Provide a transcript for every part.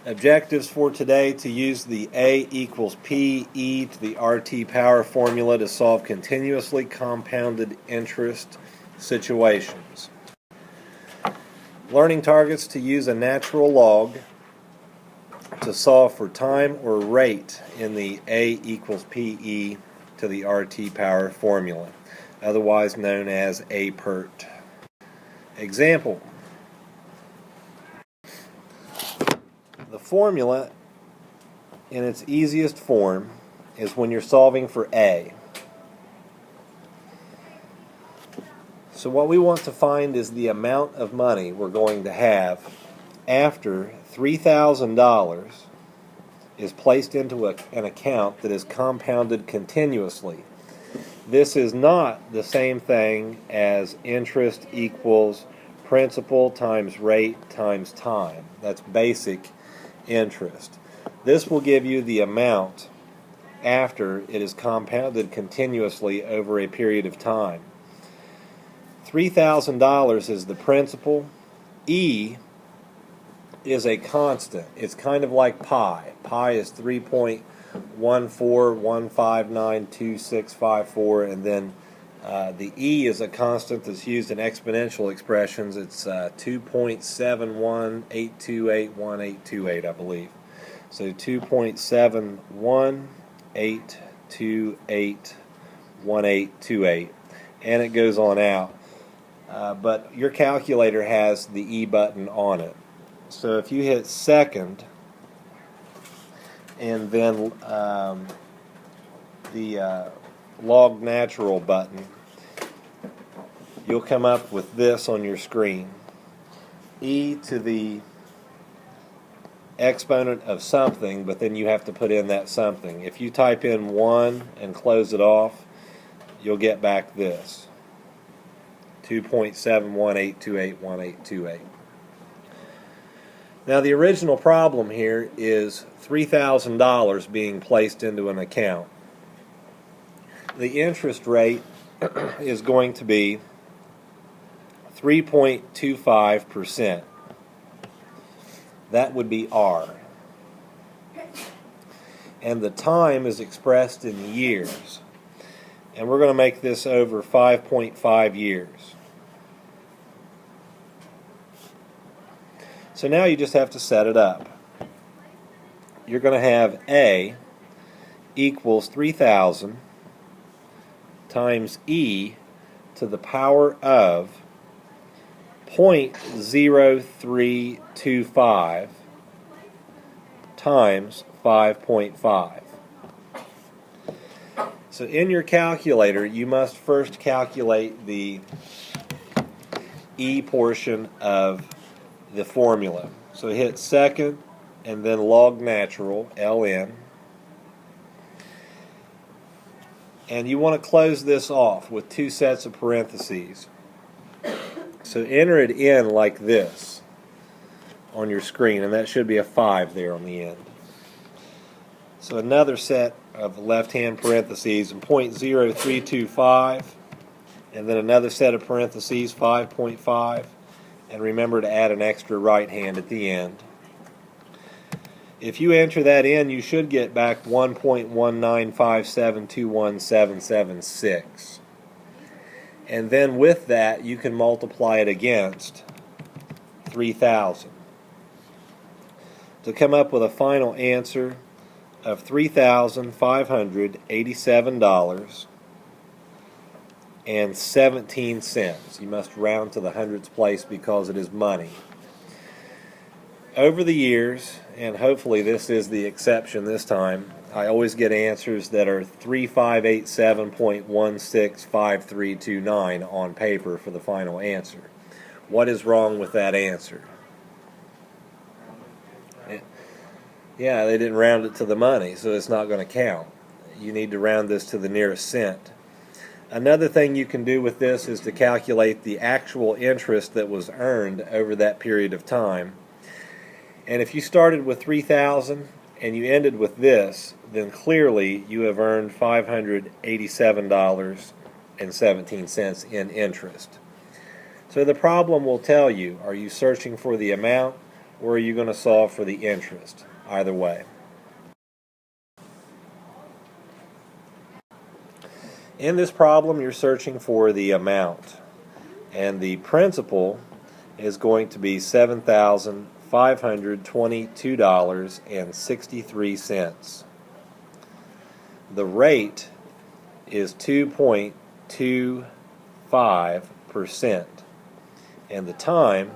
Objectives for today: to use the A equals PE to the RT power formula to solve continuously compounded interest situations. Learning targets: to use a natural log to solve for time or rate in the A equals PE to the RT power formula, otherwise known as APERT. Example: the formula in its easiest form is when you're solving for A. So what we want to find is the amount of money we're going to have after $3,000 is placed into an account that is compounded continuously. This is not the same thing as interest equals principal times rate times time. That's basic interest. This will give you the amount after it is compounded continuously over a period of time. $3,000 is the principal. E is a constant. It's kind of like pi. Pi is 3.141592654, and then the E is a constant that's used in exponential expressions. It's 2.71828128, I believe. So 2.7182812828, and it goes on out. But your calculator has the E button on it. So if you hit second and then the log natural button, you'll come up with this on your screen. E to the exponent of something, but then you have to put in that something. If you type in 1 and close it off, you'll get back this: 2.7182812828. Now the original problem here is $3,000 being placed into an account. The interest rate is going to be 3.25%. That would be R. And the time is expressed in years. And we're going to make this over 5.5 years. So now you just have to set it up. You're going to have A equals 3,000 times E to the power of 0.0325 times 5.5. So in your calculator, you must first calculate the E portion of the formula. So hit second and then log natural, ln. And you want to close this off with two sets of parentheses. So enter it in like this on your screen, and that should be a 5 there on the end. So another set of left-hand parentheses and 0.0325, and then another set of parentheses, 5.5, and remember to add an extra right hand at the end. If you enter that in, you should get back 1.195721776. And then with that, you can multiply it against 3,000 to come up with a final answer of $3,587.17. You must round to the hundredths place because it is money. Over the years, and hopefully this is the exception this time, I always get answers that are 3587.165329 on paper for the final answer. What is wrong with that answer? Yeah, they didn't round it to the money, so it's not going to count. You need to round this to the nearest cent. Another thing you can do with this is to calculate the actual interest that was earned over that period of time. And if you started with 3,000 and you ended with this, then clearly you have earned $587.17 in interest. So the problem will tell you, are you searching for the amount or are you going to solve for the interest? Either way. In this problem, you're searching for the amount, and the principal is going to be $7,522.63. The rate is 2.25%, and the time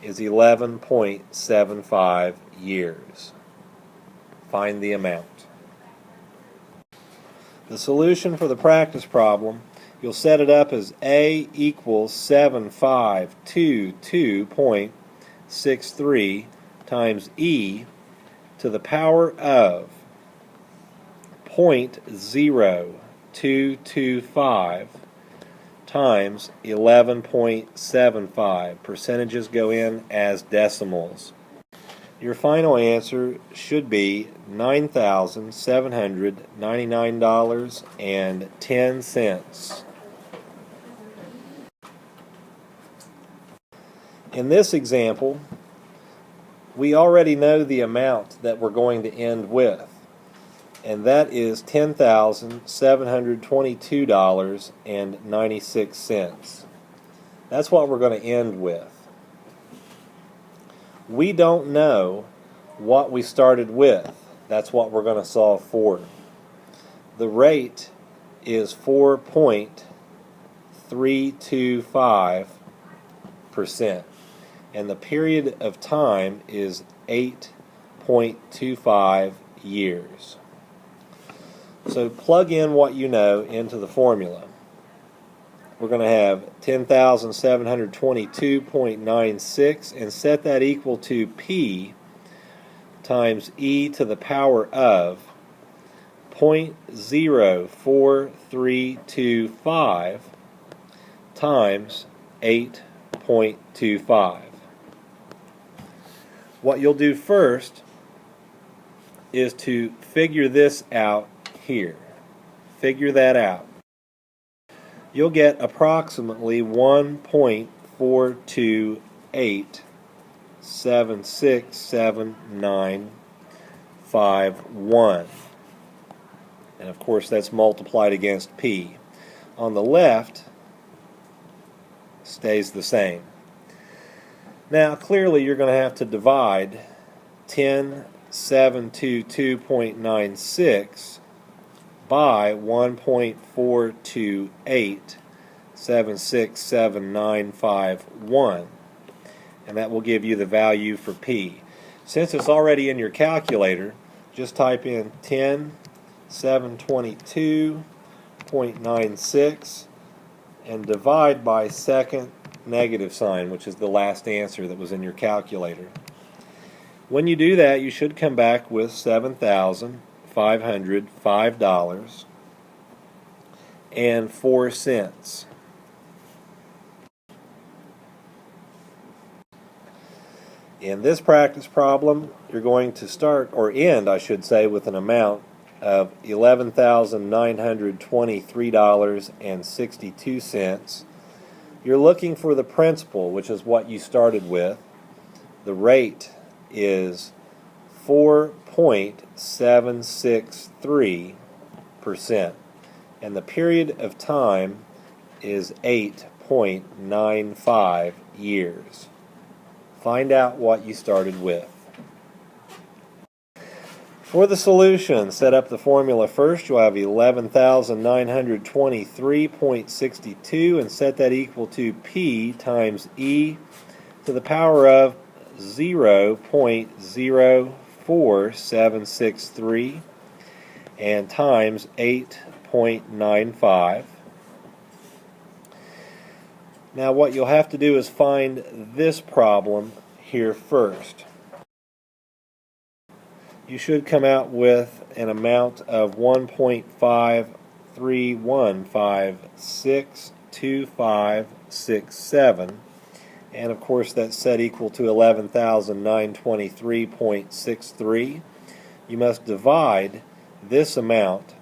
is 11.75 years. Find the amount. The solution for the practice problem, you'll set it up as A equals 7522.63 times E to the power of 0.0225 times 11.75. Percentages go in as decimals. Your final answer should be $9,799.10. In this example, we already know the amount that we're going to end with, and that is $10,722.96. That's what we're going to end with. We don't know what we started with. That's what we're going to solve for. The rate is 4.325%, and the period of time is 8.25 years. So plug in what you know into the formula. We're going to have 10,722.96 and set that equal to P times E to the power of 0.04325 times 8.25. What you'll do first is to figure this out here. Figure that out. You'll get approximately 1.428767951. And of course that's multiplied against P. On the left stays the same. Now clearly you're going to have to divide 10,722.96 by 1.428767951, and that will give you the value for P. Since it's already in your calculator, just type in 10,722.96 and divide by second negative sign, which is the last answer that was in your calculator. When you do that, you should come back with $7,505.04. In this practice problem, you're going to start, or end, I should say, with an amount of $11,923.62. You're looking for the principal, which is what you started with. The rate is 4.763%, and the period of time is 8.95 years. Find out what you started with. For the solution, set up the formula first. You'll have 11,923.62 and set that equal to P times E to the power of 0.04763 and times 8.95. Now what you'll have to do is find this problem here first. You should come out with an amount of 1.531562567, and of course that's set equal to 11,923.63. You must divide this amount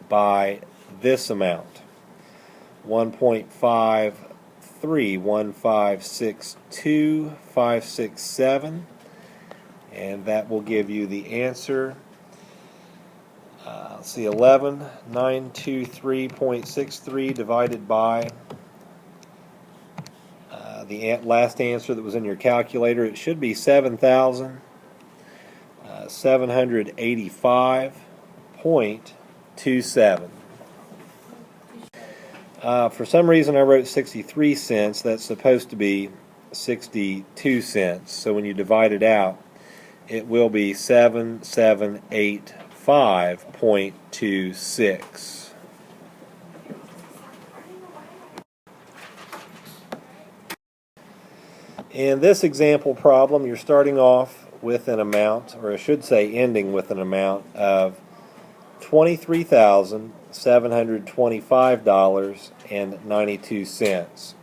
by this amount, 1.531562567. 1562567, and that will give you the answer. Let's see, 11923.63 divided by the last answer that was in your calculator. It should be 7,785.27. For some reason I wrote 63 cents. That's supposed to be 62 cents. So when you divide it out, it will be 7785.26. In this example problem, you're starting off with an amount, or I should say ending with an amount of $23,725.92.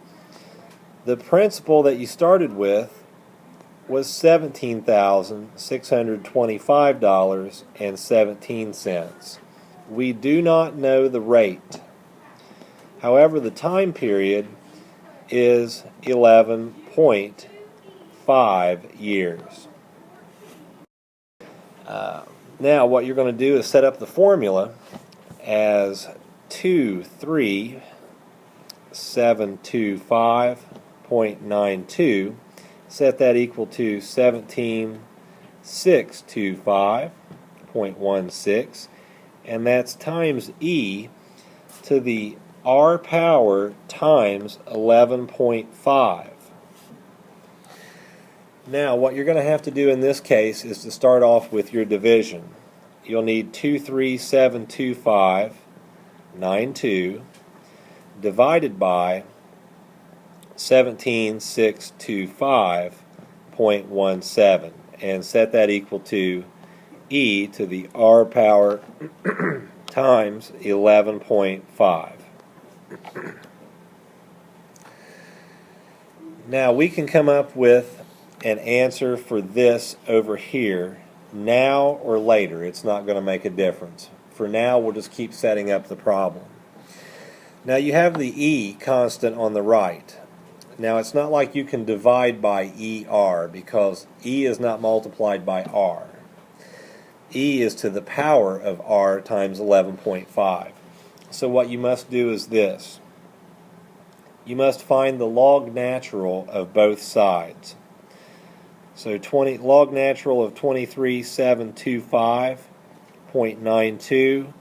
The principal that you started with was $17,625.17. We do not know the rate. However, the time period is 11.5 years. Now what you're going to do is set up the formula as 23725.92. Set that equal to 17625.16, and that's times e to the r power times 11.5. Now what you're going to have to do in this case is to start off with your division. You'll need 23725.92 divided by 17625.17, and set that equal to e to the r power times 11.5. Now we can come up with an answer for this over here now or later. It's not going to make a difference. For now, we'll just keep setting up the problem. Now you have the e constant on the right. Now it's not like you can divide by ER, because e is not multiplied by r. E is to the power of r times 11.5. So what you must do is this. You must find the log natural of both sides. So log natural of 23725.92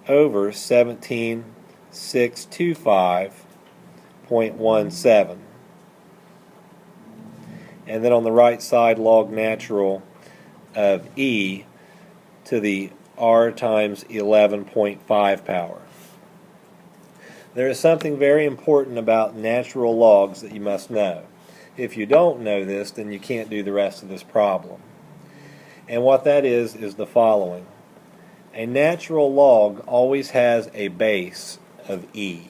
over 17625.17. And then on the right side, log natural of e to the r times 11.5 power. There is something very important about natural logs that you must know. If you don't know this, then you can't do the rest of this problem. And what that is the following. A natural log always has a base of e.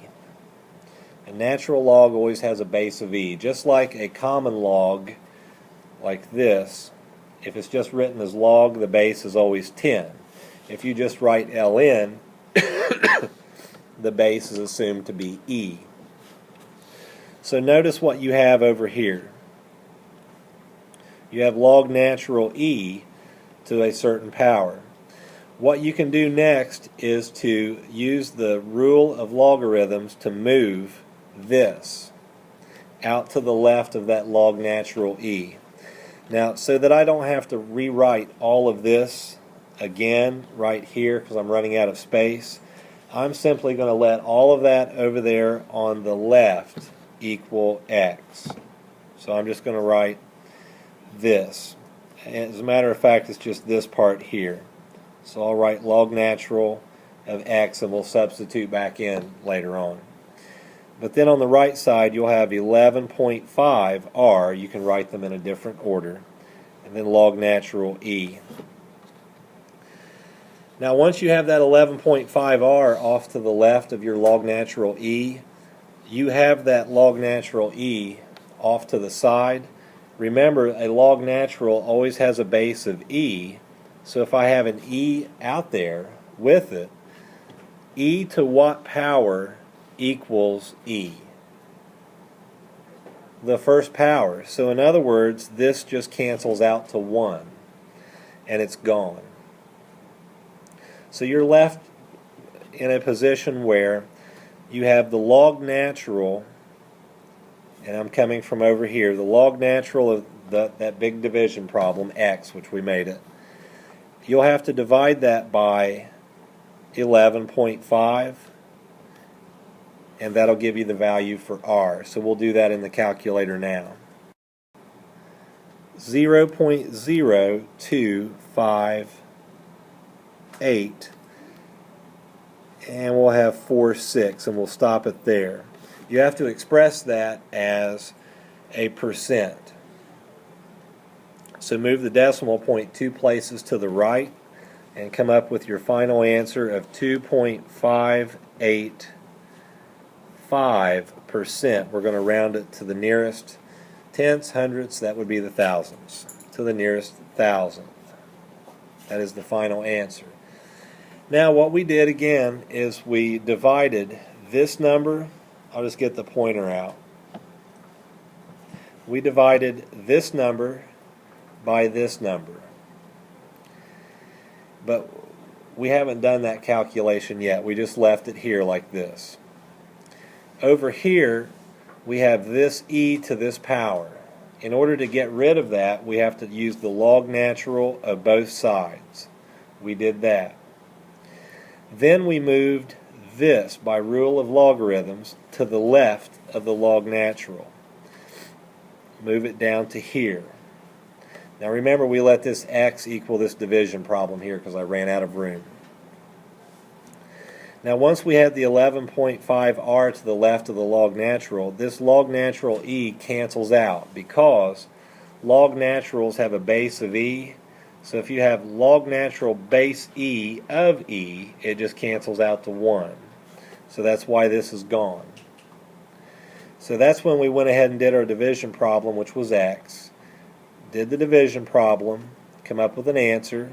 A natural log always has a base of e. Just like a common log, like this, if it's just written as log, the base is always 10. If you just write ln, the base is assumed to be e. So notice what you have over here. You have log natural e to a certain power. What you can do next is to use the rule of logarithms to move this out to the left of that log natural e. Now, so that I don't have to rewrite all of this again right here because I'm running out of space, I'm simply going to let all of that over there on the left equal x. So I'm just going to write this. And as a matter of fact, it's just this part here. So I'll write log natural of x, and we'll substitute back in later on. But then on the right side, you'll have 11.5 r. You can write them in a different order. And then log natural e. Now once you have that 11.5 r off to the left of your log natural e, you have that log natural e off to the side. Remember, a log natural always has a base of e, so if I have an e out there with it, e to what power equals e? the first power. So in other words, this just cancels out to 1, and it's gone. So you're left in a position where you have the log natural, and I'm coming from over here, the log natural of that big division problem, x, which we made it. You'll have to divide that by 11.5, and that'll give you the value for r. So we'll do that in the calculator now. 0.0258, and we'll have 4.6, and we'll stop it there. You have to express that as a percent. So move the decimal point 2 places to the right and come up with your final answer of 2.585%. We're going to round it to the nearest tenths, hundredths, that would be the thousandths, to the nearest thousandth. That is the final answer. Now what we did again is we divided this number, I'll just get the pointer out. We divided this number by this number. But we haven't done that calculation yet. We just left it here like this. Over here, we have this e to this power. In order to get rid of that, we have to use the log natural of both sides. We did that. Then we moved this, by rule of logarithms, to the left of the log natural. Move it down to here. Now remember, we let this x equal this division problem here because I ran out of room. Now once we had the 11.5r to the left of the log natural, this log natural e cancels out because log naturals have a base of e. So if you have log natural base e of e, it just cancels out to 1. So that's why this is gone. So that's when we went ahead and did our division problem, which was x. Did the division problem, come up with an answer,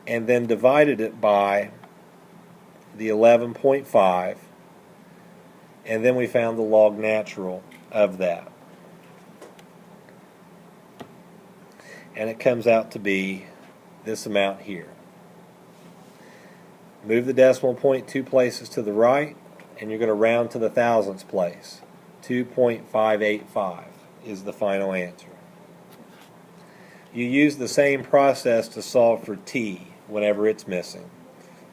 and then divided it by the 11.5, and then we found the log natural of that. And it comes out to be this amount here. Move the decimal point 2 places to the right, and you're going to round to the thousandths place. 2.585 is the final answer. You use the same process to solve for t whenever it's missing.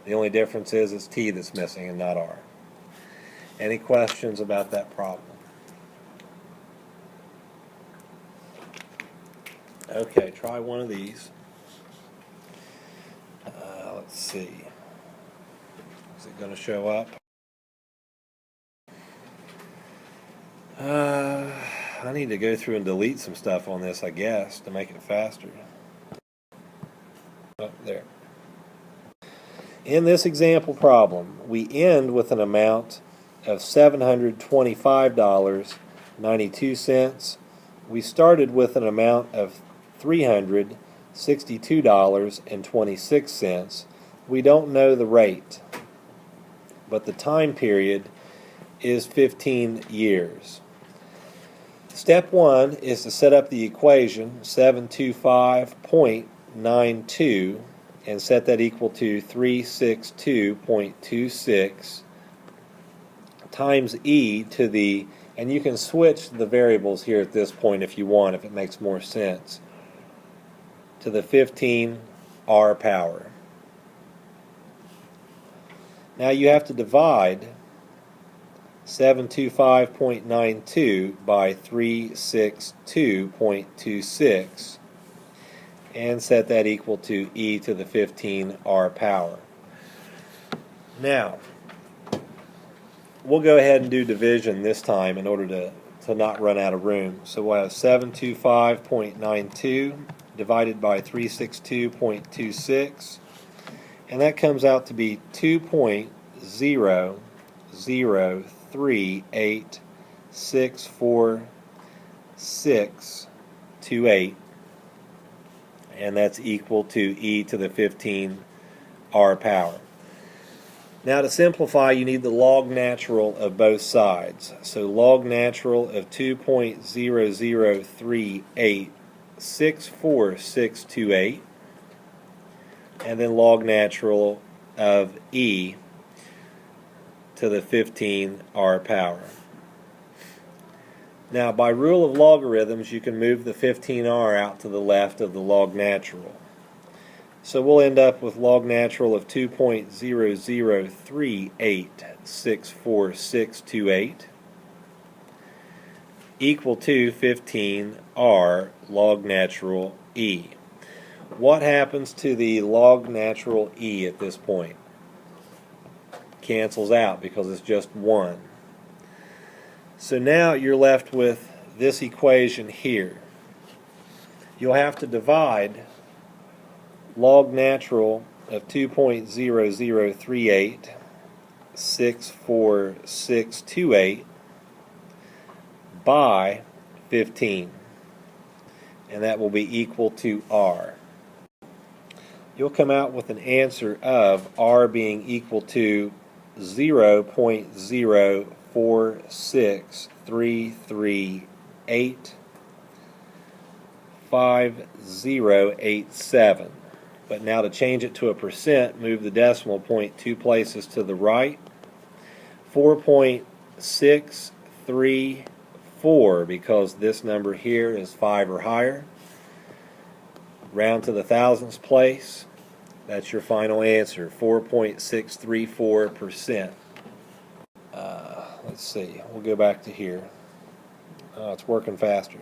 The only difference is it's t that's missing and not r. Any questions about that problem? Okay, try one of these. Let's see. Is it going to show up? I need to go through and delete some stuff on this, I guess, to make it faster. Oh, there. In this example problem, we end with an amount of $725.92. We started with an amount of $362.26. We don't know the rate, but the time period is 15 years. Step 1 is to set up the equation 725.92 and set that equal to 362.26 times e to the, and you can switch the variables here at this point if you want, if it makes more sense, to the 15r power. Now you have to divide 725.92 by 362.26 and set that equal to e to the 15r power. Now, we'll go ahead and do division this time in order to not run out of room. So we'll have 725.92 divided by 362.26, and that comes out to be 2.003864628, and that's equal to e to the 15r power. Now to simplify, you need the log natural of both sides. So log natural of 2.003864628, and then log natural of e to the 15r power. Now by rule of logarithms, you can move the 15r out to the left of the log natural. So we'll end up with log natural of 2.003864628 equal to 15r log natural e. What happens to the log natural e at this point? Cancels out because it's just 1. So now you're left with this equation here. You'll have to divide log natural of 2.0038644628 by 15, and that will be equal to r. You'll come out with an answer of r being equal to 0.0463385087. But now to change it to a percent, move the decimal point 2 places to the right. 4.634, because this number here is 5 or higher. Round to the thousandths place. That's your final answer, 4.634%. Let's see, we'll go back to here. It's working faster.